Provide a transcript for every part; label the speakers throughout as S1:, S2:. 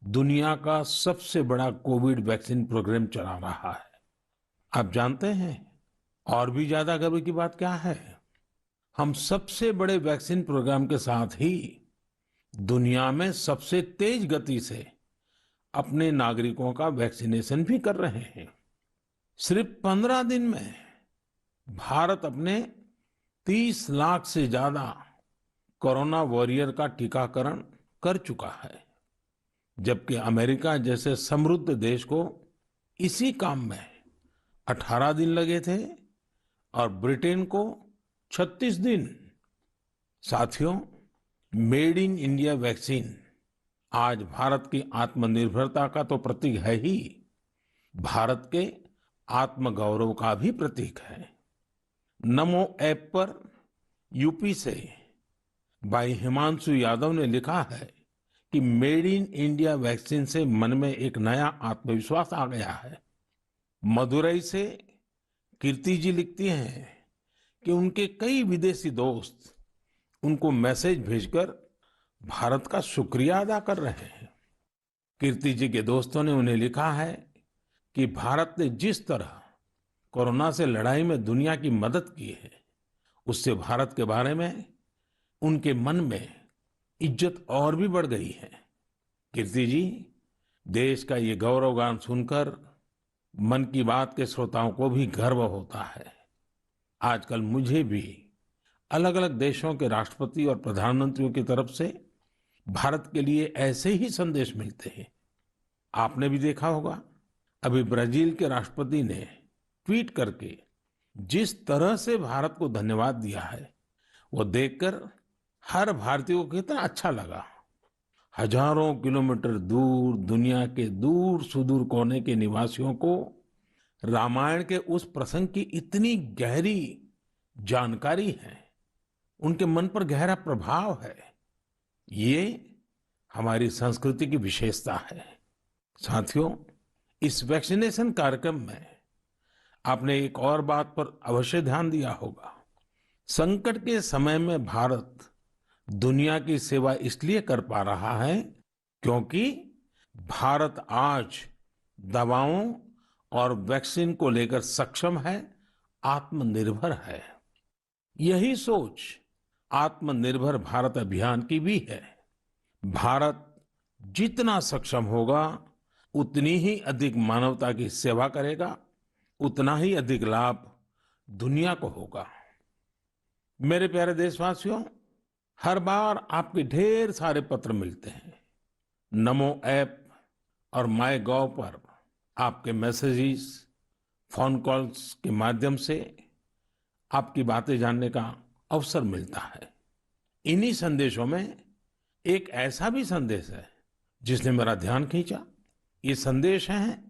S1: दुनिया का सबसे बड़ा कोविड वैक्सीन प्रोग्राम चला रहा है। आप जानते हैं और भी ज्यादा गर्व की बात क्या है? हम सबसे बड़े वैक्सीन प्रोग्राम के साथ ही दुनिया में सबसे तेज गति से अपने नागरिकों का वैक्सीनेशन भी कर रहे हैं। सिर्फ 15 दिन में भारत अपने 30 लाख से ज्यादा कोरोना वॉरियर का टीकाकरण कर चुका है, जबकि अमेरिका जैसे समृद्ध देश को इसी काम में 18 दिन लगे थे और ब्रिटेन को 36 दिन। साथियों, मेड इन इंडिया वैक्सीन आज भारत की आत्मनिर्भरता का तो प्रतीक है ही, भारत के आत्मगौरव का भी प्रतीक है। नमो ऐप पर यूपी से भाई हिमांशु यादव ने लिखा है कि मेड इन इंडिया वैक्सीन से मन में एक नया आत्मविश्वास आ गया है। मदुरई से कीर्ति जी लिखती हैं कि उनके कई विदेशी दोस्त उनको मैसेज भेजकर भारत का शुक्रिया अदा कर रहे हैं। कीर्ति जी के दोस्तों ने उन्हें लिखा है कि भारत ने जिस तरह कोरोना से लड़ाई में दुनिया की मदद की है, उससे भारत के बारे में उनके मन में इज्जत और भी बढ़ गई है। कीर्ति जी, देश का ये गौरवगान सुनकर मन की बात के श्रोताओं को भी गर्व होता है। आजकल मुझे भी अलग अलग देशों के राष्ट्रपति और प्रधानमंत्रियों की तरफ से भारत के लिए ऐसे ही संदेश मिलते हैं। आपने भी देखा होगा, अभी ब्राजील के राष्ट्रपति ने ट्वीट करके जिस तरह से भारत को धन्यवाद दिया है, वो देखकर हर भारतीय को कितना अच्छा लगा। हजारों किलोमीटर दूर दुनिया के दूर सुदूर कोने के निवासियों को रामायण के उस प्रसंग की इतनी गहरी जानकारी है, उनके मन पर गहरा प्रभाव है। ये हमारी संस्कृति की विशेषता है। साथियों, इस वैक्सीनेशन कार्यक्रम में आपने एक और बात पर अवश्य ध्यान दिया होगा। संकट के समय में भारत दुनिया की सेवा इसलिए कर पा रहा है क्योंकि भारत आज दवाओं और वैक्सीन को लेकर सक्षम है, आत्मनिर्भर है। यही सोच आत्मनिर्भर भारत अभियान की भी है। भारत जितना सक्षम होगा, उतनी ही अधिक मानवता की सेवा करेगा, उतना ही अधिक लाभ दुनिया को होगा। मेरे प्यारे देशवासियों, हर बार आपके ढेर सारे पत्र मिलते हैं। नमो ऐप और माय गॉव पर आपके मैसेजेस, फोन कॉल्स के माध्यम से आपकी बातें जानने का अवसर मिलता है। इन्हीं संदेशों में एक ऐसा भी संदेश है जिसने मेरा ध्यान खींचा। ये संदेश है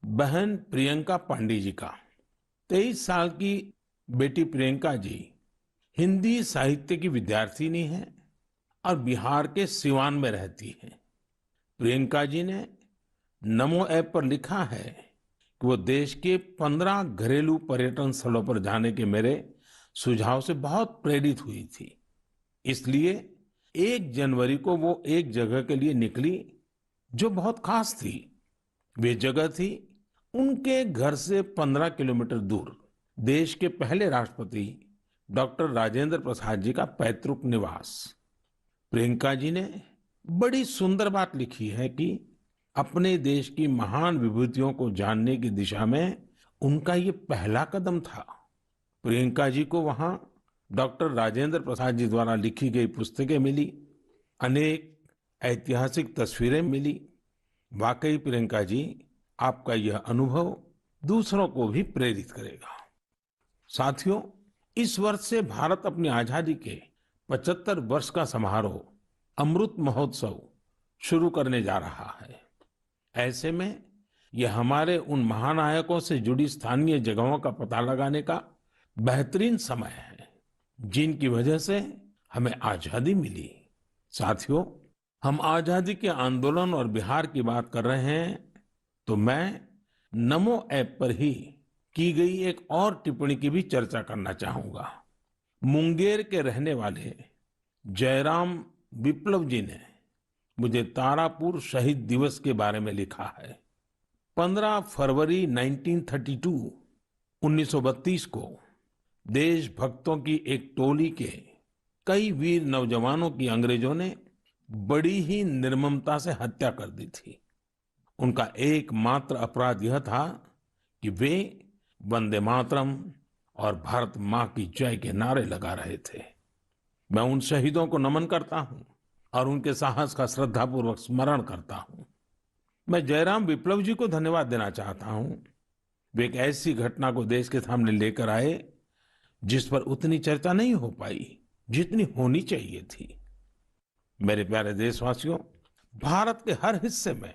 S1: बहन प्रियंका पांडे जी का। 23 साल की बेटी प्रियंका जी हिंदी साहित्य की विद्यार्थिनी है और बिहार के सिवान में रहती है। प्रियंका जी ने नमो ऐप पर लिखा है कि वो देश के 15 घरेलू पर्यटन स्थलों पर जाने के मेरे सुझाव से बहुत प्रेरित हुई थी। इसलिए 1 जनवरी को वो एक जगह के लिए निकली जो बहुत खास थी। वे जगह थी उनके घर से 15 किलोमीटर दूर देश के पहले राष्ट्रपति डॉक्टर राजेंद्र प्रसाद जी का पैतृक निवास। प्रियंका जी ने बड़ी सुंदर बात लिखी है कि अपने देश की महान विभूतियों को जानने की दिशा में उनका ये पहला कदम था। प्रियंका जी को वहां डॉक्टर राजेंद्र प्रसाद जी द्वारा लिखी गई पुस्तकें मिली, अनेक ऐतिहासिक तस्वीरें मिली। वाकई प्रियंका जी, आपका यह अनुभव दूसरों को भी प्रेरित करेगा। साथियों, इस वर्ष से भारत अपनी आजादी के 75 वर्ष का समारोह अमृत महोत्सव शुरू करने जा रहा है। ऐसे में यह हमारे उन महानायकों से जुड़ी स्थानीय जगहों का पता लगाने का बेहतरीन समय है जिनकी वजह से हमें आजादी मिली। साथियों, हम आजादी के आंदोलन और बिहार की बात कर रहे हैं तो मैं नमो ऐप पर ही की गई एक और टिप्पणी की भी चर्चा करना चाहूंगा। मुंगेर के रहने वाले जयराम विप्लव जी ने मुझे तारापुर शहीद दिवस के बारे में लिखा है। 15 फरवरी 1932 1932 को देशभक्तों की एक टोली के कई वीर नौजवानों की अंग्रेजों ने बड़ी ही निर्ममता से हत्या कर दी थी। उनका एकमात्र अपराध यह था कि वे वंदे मातरम और भारत माँ की जय के नारे लगा रहे थे। मैं उन शहीदों को नमन करता हूँ और उनके साहस का श्रद्धापूर्वक स्मरण करता हूँ। मैं जयराम विप्लव जी को धन्यवाद देना चाहता हूँ। वे एक ऐसी घटना को देश के सामने लेकर आए जिस पर उतनी चर्चा नहीं हो पाई जितनी होनी चाहिए थी। मेरे प्यारे देशवासियों, भारत के हर हिस्से में